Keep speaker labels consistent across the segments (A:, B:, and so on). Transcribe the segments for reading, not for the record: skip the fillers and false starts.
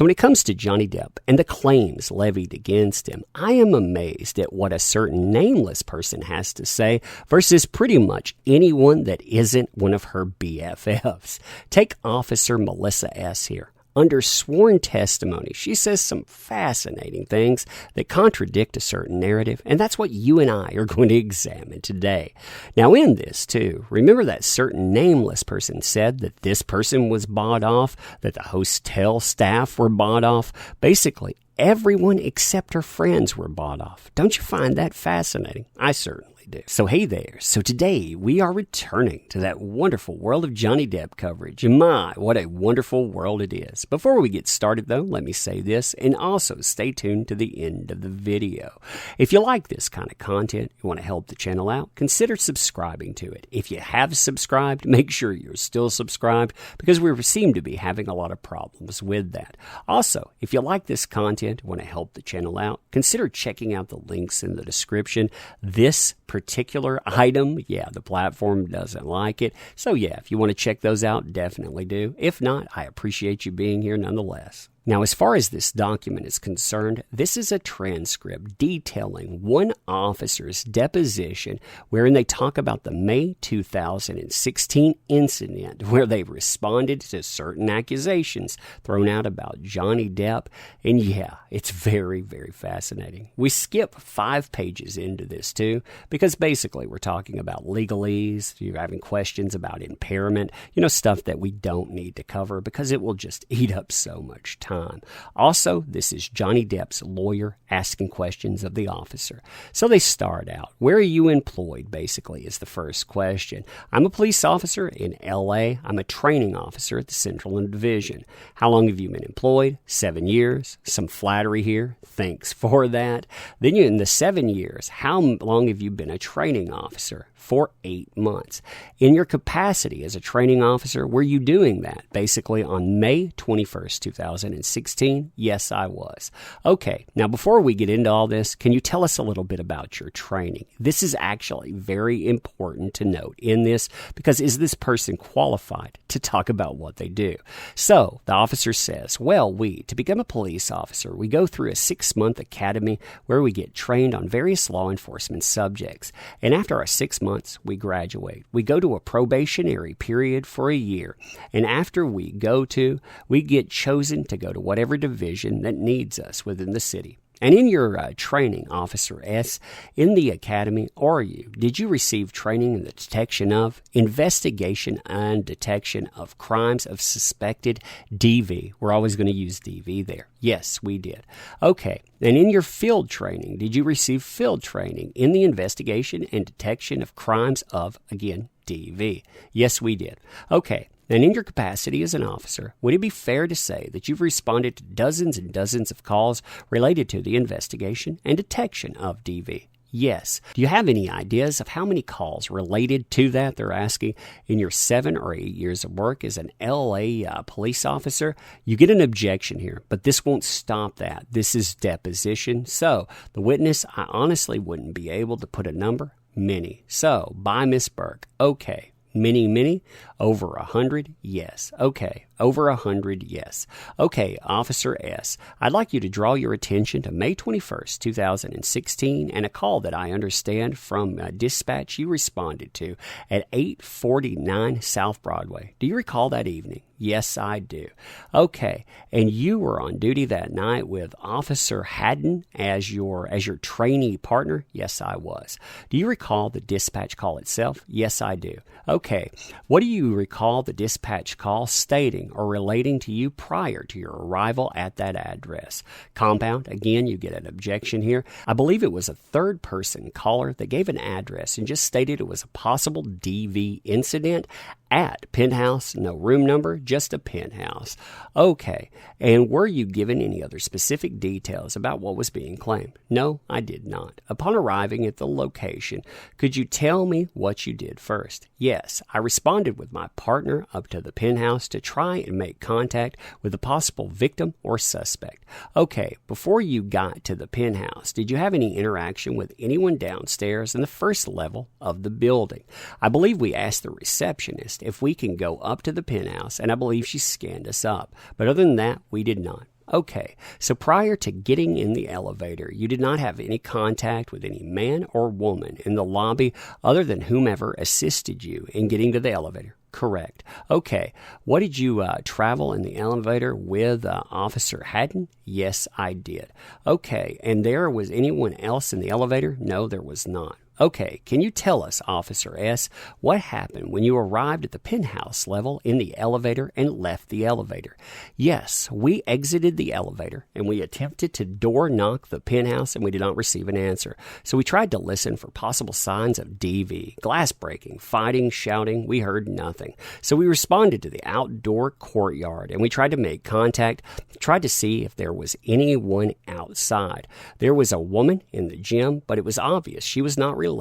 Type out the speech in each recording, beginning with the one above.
A: So when it comes to Johnny Depp and the claims levied against him, I am amazed at what a certain nameless person has to say versus pretty much anyone that isn't one of her BFFs. Take Officer Melissa S. here. Under sworn testimony, she says some fascinating things that contradict a certain narrative, and that's what you and I are going to examine today. Now, in this, too, remember that certain nameless person said that this person was bought off, that the hotel staff were bought off. Basically, everyone except her friends were bought off. Don't you find that fascinating? I certainly do. So hey there. So today we are returning to that wonderful world of Johnny Depp coverage. And my, what a wonderful world it is. Before we get started though, let me say this and also stay tuned to the end of the video. If you like this kind of content, you want to help the channel out, consider subscribing to it. If you have subscribed, make sure you're still subscribed because we seem to be having a lot of problems with that. Also, if you like this content, want to help the channel out, consider checking out the links in the description. This particular item, the platform doesn't like it. So if you want to check those out, definitely do. If not, I appreciate you being here nonetheless. Now, as far as this document is concerned, this is a transcript detailing one officer's deposition wherein they talk about the May 2016 incident where they responded to certain accusations thrown out about Johnny Depp. And it's very, very fascinating. We skip 5 pages into this too because basically we're talking about legalese, you're having questions about impairment, stuff that we don't need to cover because it will just eat up so much time. Also, this is Johnny Depp's lawyer asking questions of the officer. So they start out, where are you employed, basically, is the first question. I'm a police officer in L.A. I'm a training officer at the Central Division. How long have you been employed? 7 years. Some flattery here. Thanks for that. Then in the 7 years, how long have you been a training officer? For 8 months. In your capacity as a training officer, were you doing that? Basically on May 21st, 2016, yes, I was. Okay, now before we get into all this, can you tell us a little bit about your training? This is actually very important to note in this because is this person qualified to talk about what they do? So the officer says, well, to become a police officer, we go through a 6-month academy where we get trained on various law enforcement subjects. And after our 6 months, we graduate. We go to a probationary period for a year. And after we get chosen to go to whatever division that needs us within the city. And in your training, Officer S, in the academy, did you receive training in the detection of, investigation and detection of crimes of suspected DV? We're always going to use DV there. Yes, we did. Okay, and in your field training, did you receive field training in the investigation and detection of crimes of, again, DV? Yes, we did. Okay. And in your capacity as an officer, would it be fair to say that you've responded to dozens and dozens of calls related to the investigation and detection of DV? Yes. Do you have any ideas of how many calls related to that they're asking in your 7 or 8 years of work as an LA police officer? You get an objection here, but this won't stop that. This is deposition. So the witness, I honestly wouldn't be able to put a number. Many. So by Miss Burke. Okay. Many, over 100, yes. Okay, over 100, yes. Okay, Officer S, I'd like you to draw your attention to May 21st, 2016, and a call that I understand from dispatch you responded to at 849 South Broadway. Do you recall that evening? Yes, I do. Okay, and you were on duty that night with Officer Haddon as your trainee partner? Yes, I was. Do you recall the dispatch call itself? Yes, I do. Okay, what do you recall the dispatch call stating or relating to you prior to your arrival at that address? Compound, again, you get an objection here. I believe it was a third-person caller that gave an address and just stated it was a possible DV incident at Penthouse, no room number, just a penthouse. Okay, and were you given any other specific details about what was being claimed? No, I did not. Upon arriving at the location, could you tell me what you did first? Yes, I responded with my partner up to the penthouse to try and make contact with a possible victim or suspect. Okay, before you got to the penthouse, did you have any interaction with anyone downstairs in the first level of the building? I believe we asked the receptionist if we can go up to the penthouse, and I believe she scanned us up. But other than that, we did not. Okay, so prior to getting in the elevator, you did not have any contact with any man or woman in the lobby other than whomever assisted you in getting to the elevator. Correct. Okay, what did you travel in the elevator with Officer Haddon? Yes, I did. Okay, and there was anyone else in the elevator? No, there was not. Okay, can you tell us, Officer S., what happened when you arrived at the penthouse level in the elevator and left the elevator? Yes, we exited the elevator and we attempted to door knock the penthouse and we did not receive an answer. So we tried to listen for possible signs of DV, glass breaking, fighting, shouting. We heard nothing. So we responded to the outdoor courtyard and we tried to make contact, tried to see if there was anyone outside. There was a woman in the gym, but it was obvious she was not related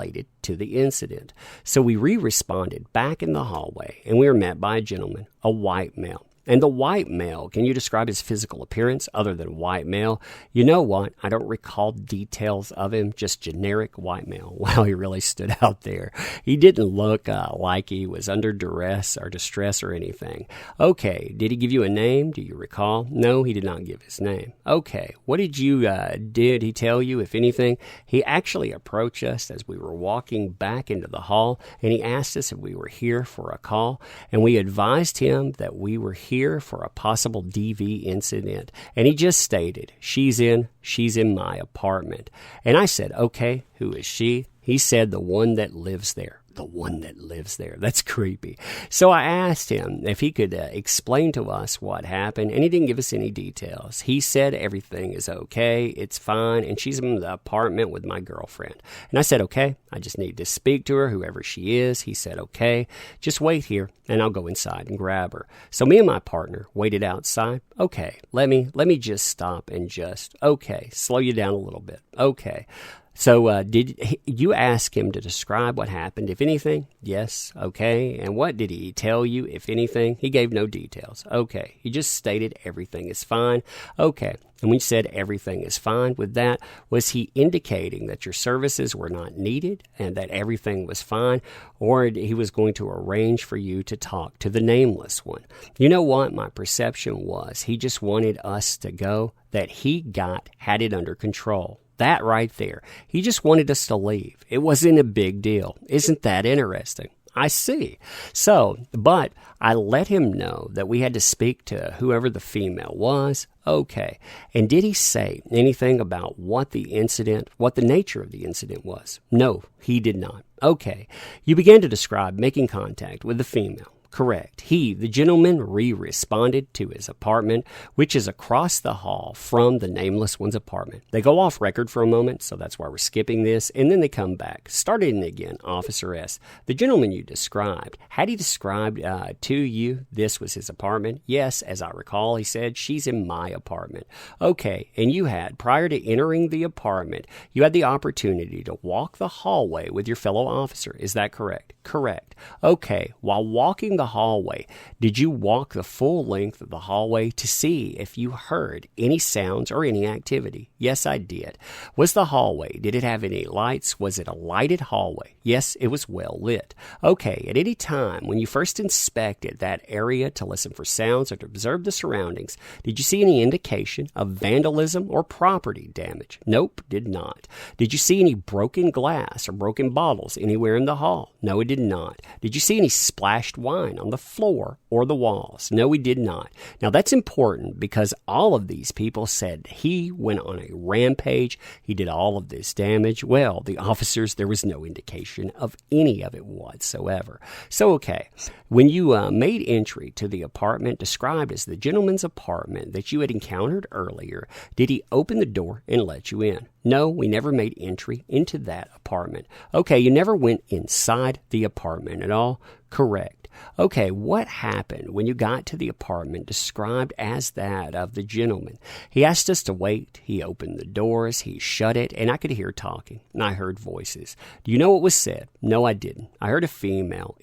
A: to the incident. So we responded back in the hallway, and we were met by a gentleman, a white male. And the white male, can you describe his physical appearance other than white male? You know what? I don't recall details of him, just generic white male. Wow, he really stood out there. He didn't look like he was under duress or distress or anything. Okay, did he give you a name? Do you recall? No, he did not give his name. Okay, what did he tell you, if anything? He actually approached us as we were walking back into the hall, and he asked us if we were here for a call, and we advised him that we were here for a possible DV incident. And he just stated, she's in my apartment. And I said, okay, who is she? He said, the one that lives there. The one that lives there. That's creepy. So I asked him if he could explain to us what happened, and he didn't give us any details. He said everything is okay, it's fine, and she's in the apartment with my girlfriend. And I said, okay, I just need to speak to her, whoever she is. He said, okay, just wait here, and I'll go inside and grab her. So me and my partner waited outside. Okay, let me just stop and slow you down a little bit. Okay. So did you ask him to describe what happened, if anything? Yes. Okay. And what did he tell you, if anything? He gave no details. Okay. He just stated everything is fine. Okay. And when you said everything is fine with that, was he indicating that your services were not needed and that everything was fine, or he was going to arrange for you to talk to the nameless one? You know what my perception was? He just wanted us to go, that he had it under control. That right there. He just wanted us to leave. It wasn't a big deal. Isn't that interesting? I see. So, but I let him know that we had to speak to whoever the female was. Okay. And did he say anything about what the nature of the incident was? No, he did not. Okay. You began to describe making contact with the female. Correct. The gentleman, responded to his apartment, which is across the hall from the nameless one's apartment. They go off record for a moment, so that's why we're skipping this, and then they come back. Starting again, Officer S. The gentleman you described, had he described to you this was his apartment? Yes, as I recall, he said, she's in my apartment. Okay, and you had, prior to entering the apartment, you had the opportunity to walk the hallway with your fellow officer. Is that correct? Correct. Okay, while walking the hallway, did you walk the full length of the hallway to see if you heard any sounds or any activity? Yes, I did. Was the hallway, did it have any lights? Was it a lighted hallway? Yes, it was well lit. Okay, at any time when you first inspected that area to listen for sounds or to observe the surroundings, did you see any indication of vandalism or property damage? Nope, did not. Did you see any broken glass or broken bottles anywhere in the hall? No, it did not. Did you see any splashed wine on the floor or the walls? No, we did not. Now, that's important because all of these people said he went on a rampage. He did all of this damage. Well, the officers, there was no indication of any of it whatsoever. So, okay, when you made entry to the apartment described as the gentleman's apartment that you had encountered earlier, did he open the door and let you in? No, we never made entry into that apartment. Okay, you never went inside the apartment at all? Correct. Okay, what happened when you got to the apartment described as that of the gentleman? He asked us to wait. He opened the doors. He shut it, and I could hear talking, and I heard voices. Do you know what was said? No, I didn't. I heard a female.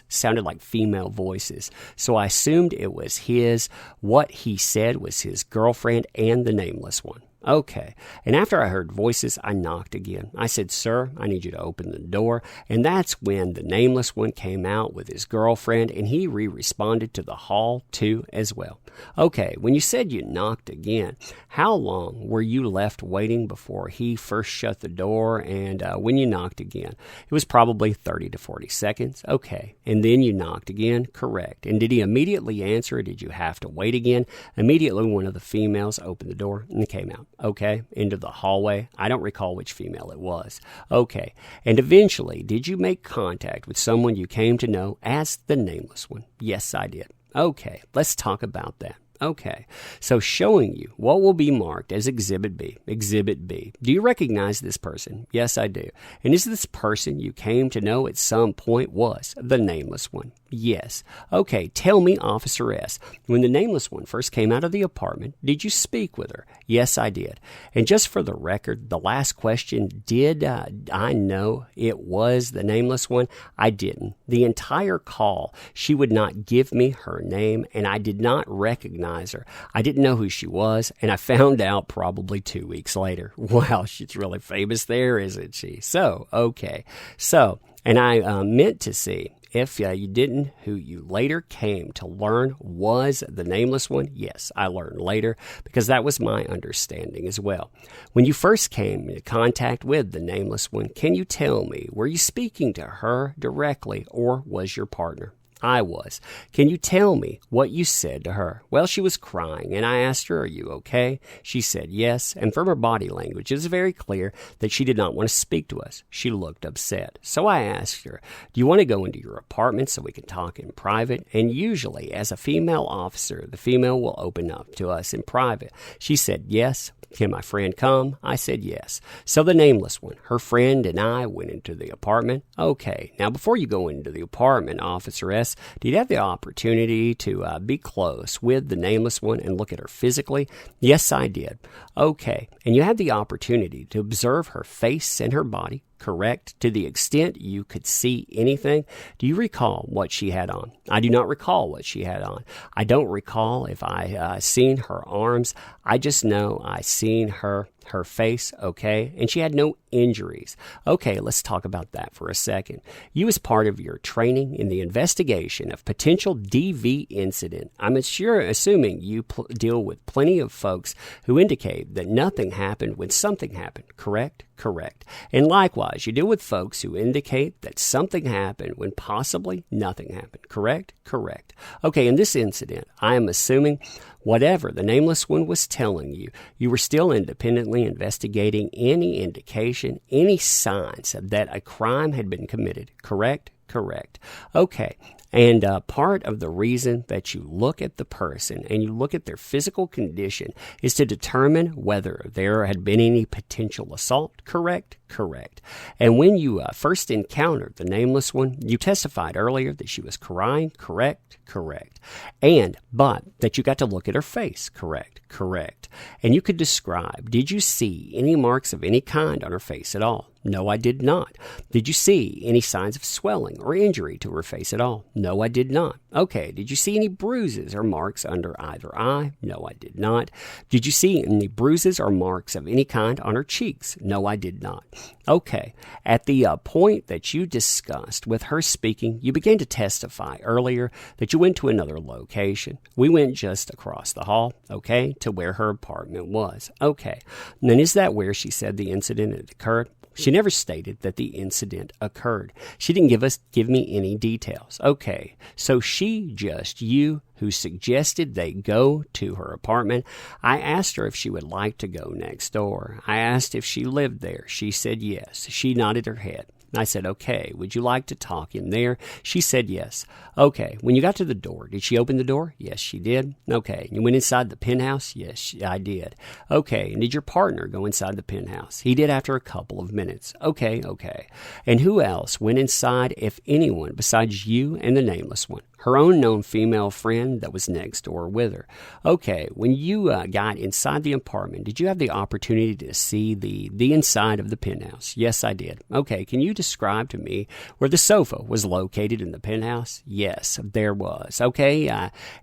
A: Sounded like female voices, so I assumed it was his. What he said was his girlfriend and the nameless one. Okay. And after I heard voices, I knocked again. I said, "Sir, I need you to open the door." And that's when the nameless one came out with his girlfriend, and he responded to the hall too as well. Okay, when you said you knocked again, how long were you left waiting before he first shut the door and when you knocked again? It was probably 30 to 40 seconds. Okay, and then you knocked again. Correct. And did he immediately answer, or did you have to wait again? Immediately, one of the females opened the door and came out. Okay, into the hallway. I don't recall which female it was. Okay, and eventually, did you make contact with someone you came to know as the nameless one? Yes, I did. Okay, let's talk about that. Okay, so showing you what will be marked as Exhibit B. Exhibit B. Do you recognize this person? Yes, I do. And is this person you came to know at some point was the nameless one? Yes. Okay, tell me, Officer S., when the nameless one first came out of the apartment, did you speak with her? Yes, I did. And just for the record, the last question, did I know it was the nameless one? I didn't. The entire call, she would not give me her name, and I did not recognize her. I didn't know who she was, and I found out probably 2 weeks later. Wow, she's really famous there, isn't she? So, okay. So, and I meant to see if you didn't, who you later came to learn was the nameless one. Yes, I learned later because that was my understanding as well. When you first came into contact with the nameless one, can you tell me, were you speaking to her directly or was your partner? I was. Can you tell me what you said to her? Well, she was crying, and I asked her, "Are you okay?" She said yes, and from her body language, it was very clear that she did not want to speak to us. She looked upset. So I asked her, "Do you want to go into your apartment so we can talk in private?" And usually, as a female officer, the female will open up to us in private. She said yes. Can my friend come? I said yes. So the nameless one, her friend, and I went into the apartment. Okay, now before you go into the apartment, Officer S., did you have the opportunity to be close with the nameless one and look at her physically? Yes, I did. Okay, and you had the opportunity to observe her face and her body, correct? To the extent you could see anything. Do you recall what she had on? I do not recall what she had on. I don't recall if I seen her arms. I just know I seen her face, okay? And she had no injuries. Okay, let's talk about that for a second. You, as part of your training in the investigation of potential DV incident, I'm assuming you deal with plenty of folks who indicate that nothing happened when something happened, correct? Correct. And likewise, you deal with folks who indicate that something happened when possibly nothing happened, correct? Correct. Okay, in this incident, I am assuming whatever the nameless one was telling you, you were still independently investigating any indication, any signs that a crime had been committed, correct? Correct. Okay. And part of the reason that you look at the person and you look at their physical condition is to determine whether there had been any potential assault, correct? Correct. And when you first encountered the nameless one, you testified earlier that she was crying, correct? Correct. But that you got to look at her face, correct? Correct. And you could describe, did you see any marks of any kind on her face at all? No, I did not. Did you see any signs of swelling or injury to her face at all? No, I did not. Okay, did you see any bruises or marks under either eye? No, I did not. Did you see any bruises or marks of any kind on her cheeks? No, I did not. Okay, at the point that you discussed with her speaking, you began to testify earlier that you went to another location. We went just across the hall, okay, to where her apartment was. Okay, and then is that where she said the incident had occurred? She never stated that the incident occurred. She didn't give me any details. Okay, so you who suggested they go to her apartment. I asked her if she would like to go next door. I asked if she lived there. She said yes. She nodded her head. I said, okay, would you like to talk in there? She said yes. Okay, when you got to the door, did she open the door? Yes, she did. Okay, you went inside the penthouse? Yes, I did. Okay, and did your partner go inside the penthouse? He did after a couple of minutes. Okay. And who else went inside, if anyone, besides you and the nameless one? Her own known female friend that was next door with her. Okay, when you got inside the apartment, did you have the opportunity to see the inside of the penthouse? Yes, I did. Okay, can you describe to me where the sofa was located in the penthouse? Yes, there was. Okay,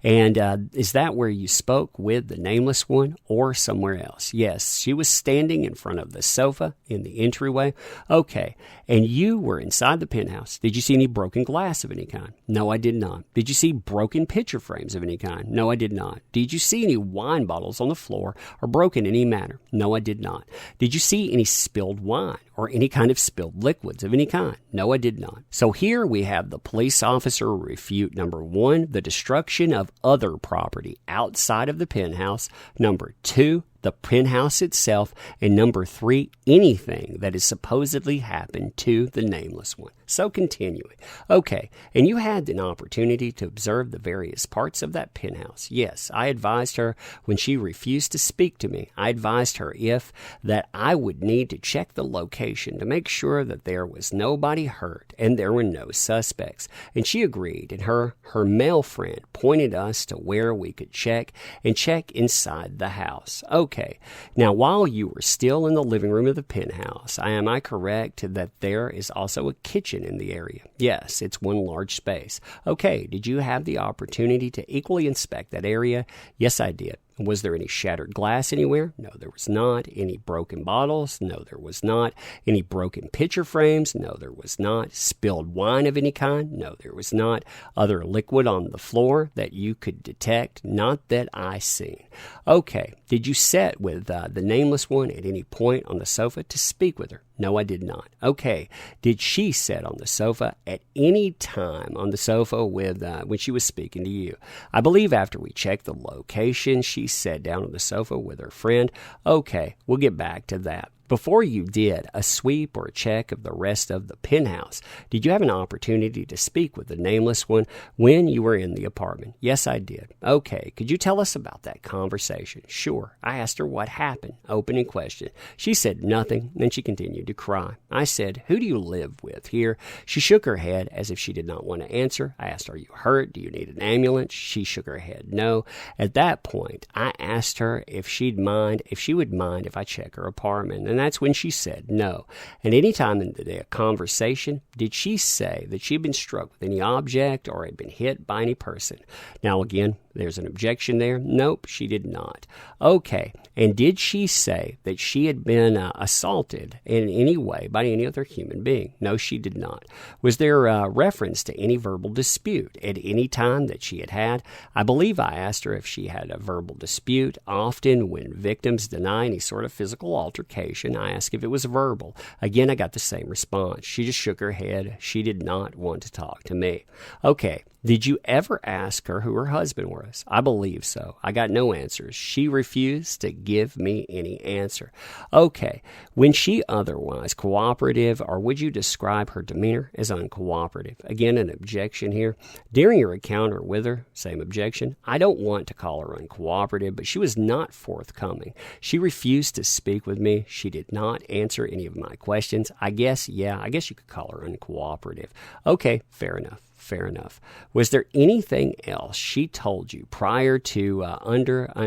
A: and is that where you spoke with the nameless one or somewhere else? Yes, she was standing in front of the sofa in the entryway. Okay, and you were inside the penthouse. Did you see any broken glass of any kind? No, I did not. Did you see broken picture frames of any kind? No, I did not. Did you see any wine bottles on the floor or broken in any manner? No, I did not. Did you see any spilled wine or any kind of spilled liquids of any kind? No, I did not. So here we have the police officer refute number 1, the destruction of other property outside of the penthouse. Number 2, the penthouse itself, and number 3, anything that has supposedly happened to the nameless one. So continuing. Okay, and you had an opportunity to observe the various parts of that penthouse. Yes, I advised her when she refused to speak to me. I advised her that I would need to check the location to make sure that there was nobody hurt and there were no suspects. And she agreed, and her male friend pointed us to where we could check inside the house. Okay, now while you were still in the living room of the penthouse, am I correct that there is also a kitchen in the area? Yes, it's one large space. Okay, did you have the opportunity to equally inspect that area? Yes, I did. Was there any shattered glass anywhere? No, there was not. Any broken bottles? No, there was not. Any broken picture frames? No, there was not. Spilled wine of any kind? No, there was not. Other liquid on the floor that you could detect? Not that I seen. Okay, did you sit with the nameless one at any point on the sofa to speak with her? No, I did not. Okay, did she sit on the sofa at any time on the sofa with when she was speaking to you? I believe after we checked the location, she sat down on the sofa with her friend. Okay, we'll get back to that. Before you did a sweep or a check of the rest of the penthouse, did you have an opportunity to speak with the nameless one when you were in the apartment? Yes, I did. Okay, could you tell us about that conversation? Sure. I asked her what happened. Opening question. She said nothing, then she continued to cry. I said, who do you live with here? She shook her head as if she did not want to answer. I asked, are you hurt? Do you need an ambulance? She shook her head no. At that point, I asked her if she would mind if I check her apartment, and that's when she said no. And any time in the conversation, did she say that she'd been struck with any object or had been hit by any person? Now again, there's an objection there. Nope, she did not. Okay, and did she say that she had been assaulted in any way by any other human being? No, she did not. Was there a reference to any verbal dispute at any time that she had? I believe I asked her if she had a verbal dispute. Often when victims deny any sort of physical altercation, I ask if it was verbal. Again, I got the same response. She just shook her head. She did not want to talk to me. Okay. Did you ever ask her who her husband was? I believe so. I got no answers. She refused to give me any answer. Okay. When she otherwise cooperative, or would you describe her demeanor as uncooperative? Again, an objection here. During your encounter with her, same objection. I don't want to call her uncooperative, but she was not forthcoming. She refused to speak with me. She did not answer any of my questions. I guess you could call her uncooperative. Okay, fair enough. Fair enough. Was there anything else she told you prior to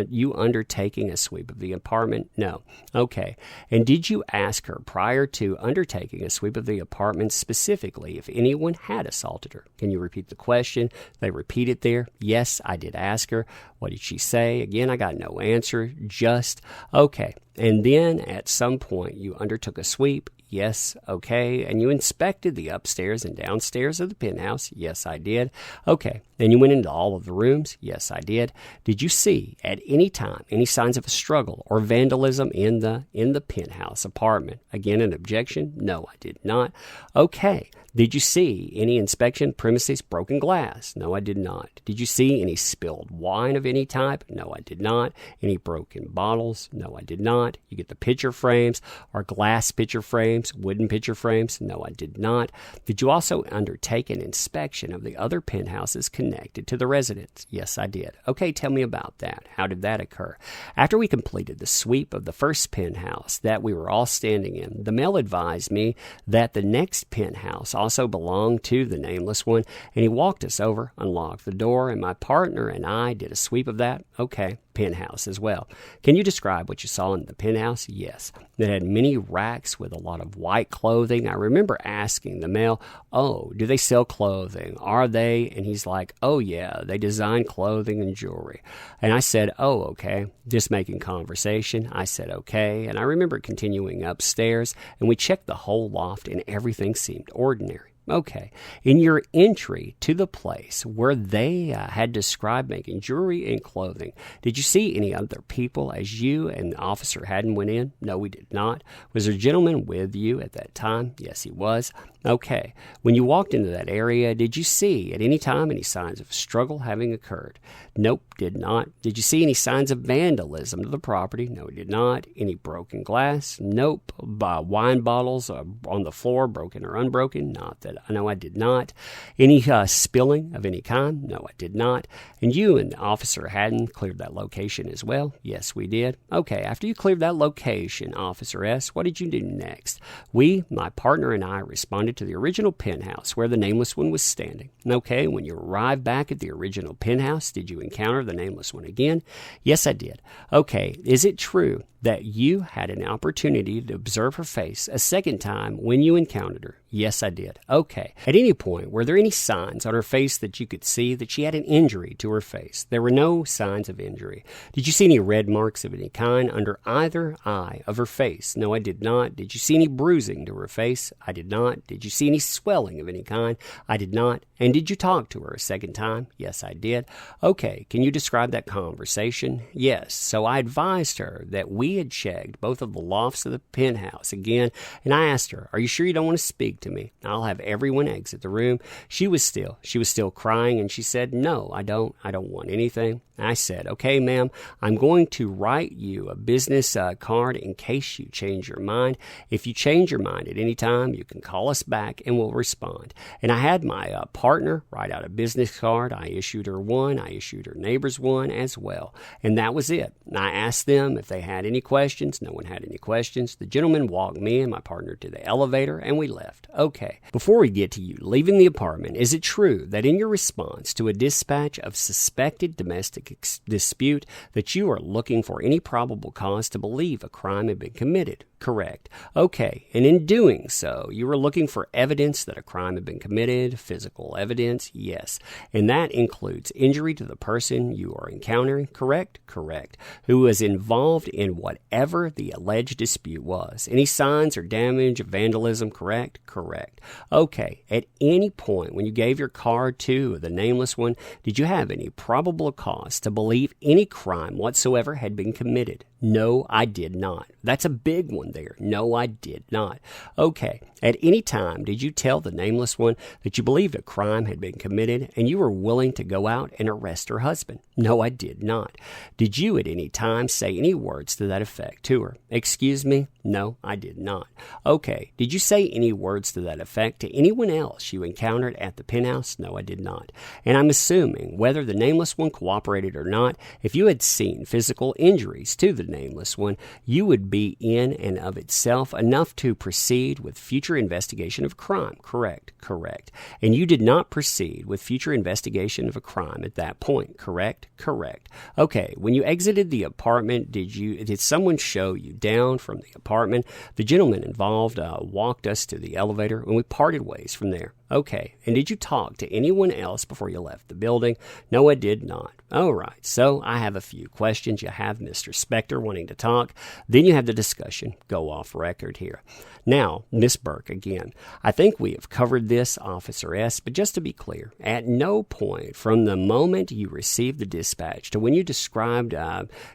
A: you undertaking a sweep of the apartment? No. Okay. And did you ask her prior to undertaking a sweep of the apartment specifically if anyone had assaulted her? Can you repeat the question? They repeat it there. Yes, I did ask her. What did she say? Again, I got no answer. Just, okay. And then at some point you undertook a sweep. Yes, okay. And you inspected the upstairs and downstairs of the penthouse? Yes, I did. Okay. And you went into all of the rooms? Yes, I did. Did you see at any time any signs of a struggle or vandalism in the penthouse apartment? Again, an objection? No, I did not. Okay. Did you see any inspection premises broken glass? No, I did not. Did you see any spilled wine of any type? No, I did not. Any broken bottles? No, I did not. You get the picture frames or glass picture frames frames, wooden picture frames? No, I did not. Did you also undertake an inspection of the other penthouses connected to the residence? Yes, I did. Okay, tell me about that. How did that occur? After we completed the sweep of the first penthouse that we were all standing in, the male advised me that the next penthouse also belonged to the nameless one, and he walked us over, unlocked the door, and my partner and I did a sweep of that. Okay, penthouse as well. Can you describe what you saw in the penthouse? Yes. It had many racks with a lot of white clothing. I remember asking the male, "Oh, do they sell clothing? Are they?" And he's like, "Oh, yeah, they design clothing and jewelry." And I said, "Oh, okay." Just making conversation. I said, "Okay." And I remember continuing upstairs, and we checked the whole loft, and everything seemed ordinary. Okay. In your entry to the place where they had described making jewelry and clothing, did you see any other people as you and Officer Haddon went in? No, we did not. Was there a gentleman with you at that time? Yes, he was. Okay. When you walked into that area, did you see at any time any signs of struggle having occurred? Nope, did not. Did you see any signs of vandalism to the property? No, we did not. Any broken glass? Nope. Wine bottles on the floor, broken or unbroken? Not that. No, I did not. Any spilling of any kind? No, I did not. And you and Officer Haddon cleared that location as well? Yes, we did. Okay, after you cleared that location, Officer S., what did you do next? We, my partner and I, responded to the original penthouse where the nameless one was standing. Okay, when you arrived back at the original penthouse, did you encounter the nameless one again? Yes, I did. Okay, is it true that you had an opportunity to observe her face a second time when you encountered her? Yes, I did. Okay. At any point, were there any signs on her face that you could see that she had an injury to her face? There were no signs of injury. Did you see any red marks of any kind under either eye of her face? No, I did not. Did you see any bruising to her face? I did not. Did you see any swelling of any kind? I did not. And did you talk to her a second time? Yes, I did. Okay. Can you describe that conversation? Yes. So I advised her that we had checked both of the lofts of the penthouse again, and I asked her, "Are you sure you don't want to speak to me? I'll have everyone exit the room." She was still crying, and she said, "No, I don't want anything." I said, "Okay, ma'am, I'm going to write you a business card in case you change your mind. If you change your mind at any time, you can call us back and we'll respond." And I had my partner write out a business card. I issued her one. I issued her neighbors one as well. And that was it. I asked them if they had any questions. No one had any questions. The gentleman walked me and my partner to the elevator, and we left. Okay. Before we get to you leaving the apartment, is it true that in your response to a dispatch of suspected domestic dispute that you are looking for any probable cause to believe a crime had been committed? Correct. Okay. And in doing so, you were looking for evidence that a crime had been committed, physical evidence? Yes. And that includes injury to the person you are encountering? Correct? Correct. Who was involved in whatever the alleged dispute was? Any signs or damage of vandalism? Correct? Correct. Okay. At any point when you gave your card to the nameless one, did you have any probable cause to believe any crime whatsoever had been committed? No, I did not. That's a big one there. No, I did not. Okay. At any time, did you tell the nameless one that you believed a crime had been committed and you were willing to go out and arrest her husband? No, I did not. Did you at any time say any words to that effect to her? Excuse me? No, I did not. Okay. Did you say any words to that effect to anyone else you encountered at the penthouse? No, I did not. And I'm assuming, whether the nameless one cooperated or not, if you had seen physical injuries to the nameless one, you would be in and of itself enough to proceed with future investigation of crime. Correct. Correct. And you did not proceed with future investigation of a crime at that point. Correct. Correct. Okay. When you exited the apartment, did someone show you down from the apartment? The gentleman involved walked us to the elevator, and we parted ways from there. Okay. And did you talk to anyone else before you left the building? No, I did not. All right. So I have a few questions. You have Mr. Spector wanting to talk. Then you have the discussion. Go off record here. Now, Miss Burke, again, I think we have covered this, Officer S., but just to be clear, at no point from the moment you received the dispatch to when you described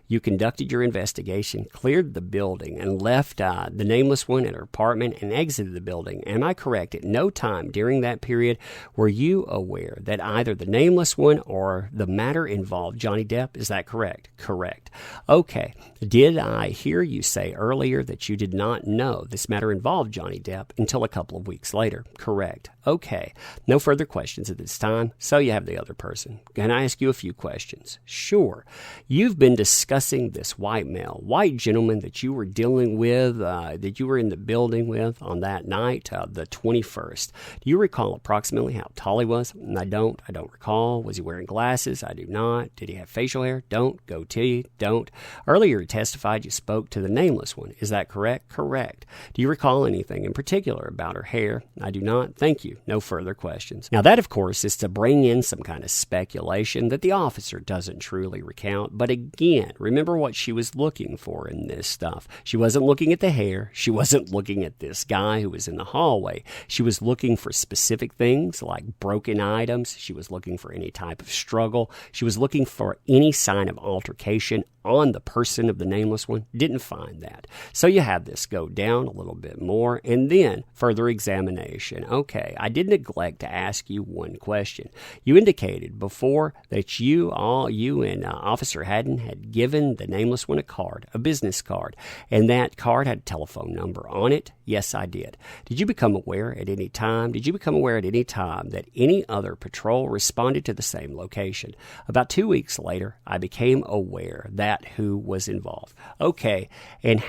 A: you conducted your investigation, cleared the building, and left the nameless one at her apartment and exited the building, am I correct? At no time during during that period, were you aware that either the nameless one or the matter involved Johnny Depp? Is that correct? Correct. Okay. Did I hear you say earlier that you did not know this matter involved Johnny Depp until a couple of weeks later? Correct. Okay. No further questions at this time, so you have the other person. Can I ask you a few questions? Sure. You've been discussing this white gentleman that you were dealing with, that you were in the building with on that night, the 21st. Do you recall approximately how tall he was? I don't recall. Was he wearing glasses? I do not. Did he have facial hair? Don't. Goatee? Don't. Earlier you testified you spoke to the nameless one. Is that correct? Correct. Do you recall anything in particular about her hair? I do not. Thank you. No further questions. Now that, of course, is to bring in some kind of speculation that the officer doesn't truly recount. But again, remember what she was looking for in this stuff. She wasn't looking at the hair. She wasn't looking at this guy who was in the hallway. She was looking for specific things like broken items. She was looking for any type of struggle. She was looking for any sign of altercation on the person of the nameless one. Didn't find that. So you have this go down a little bit more, and then further examination. Okay, I did neglect to ask you one question. You indicated before that you and Officer Haddon had given the nameless one a card, a business card, and that card had a telephone number on it. Yes, I did. Did you become aware at any time that any other patrol responded to the same location? About 2 weeks later, I became aware that who was involved. Okay, and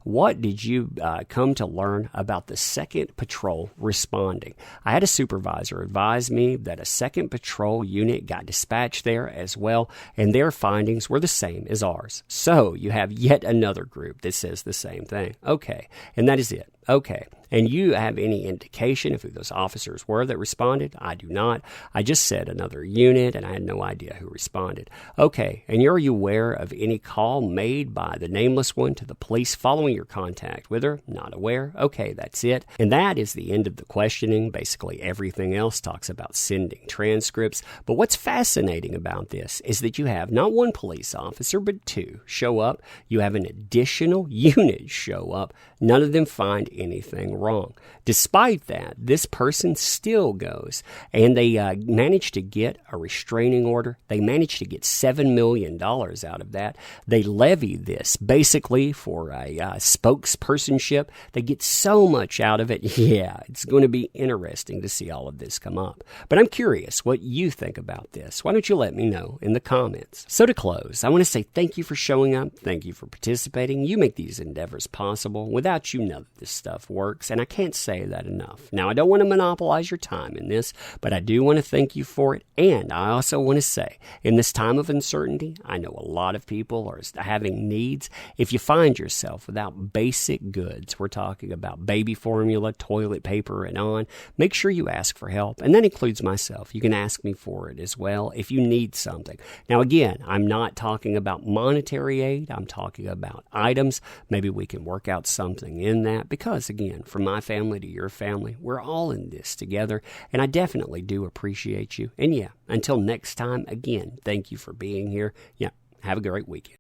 A: what did you come to learn about the second patrol responding? I had a supervisor advise me that a second patrol unit got dispatched there as well, and their findings were the same as ours. So you have yet another group that says the same thing. Okay, and that is it. Okay. And you have any indication of who those officers were that responded? I do not. I just said another unit, and I had no idea who responded. Okay, and are you aware of any call made by the nameless one to the police following your contact with her? Not aware. Okay, that's it. And that is the end of the questioning. Basically, everything else talks about sending transcripts. But what's fascinating about this is that you have not one police officer, but two show up. You have an additional unit show up. None of them find anything wrong. Despite that, this person still goes, and they manage to get a restraining order. They manage to get $7 million out of that. They levy this basically for a spokespersonship. They get so much out of it. Yeah, it's going to be interesting to see all of this come up. But I'm curious what you think about this. Why don't you let me know in the comments? So to close, I want to say thank you for showing up. Thank you for participating. You make these endeavors possible. Without you, none of this stuff works, and I can't say that enough. Now, I don't want to monopolize your time in this, but I do want to thank you for it, and I also want to say, in this time of uncertainty, I know a lot of people are having needs. If you find yourself without basic goods, we're talking about baby formula, toilet paper, and on, make sure you ask for help, and that includes myself. You can ask me for it as well if you need something. Now, again, I'm not talking about monetary aid. I'm talking about items. Maybe we can work out something in that, because again, from my family to your family, we're all in this together, and I definitely do appreciate you. And yeah, until next time, again, thank you for being here. Yeah, have a great weekend.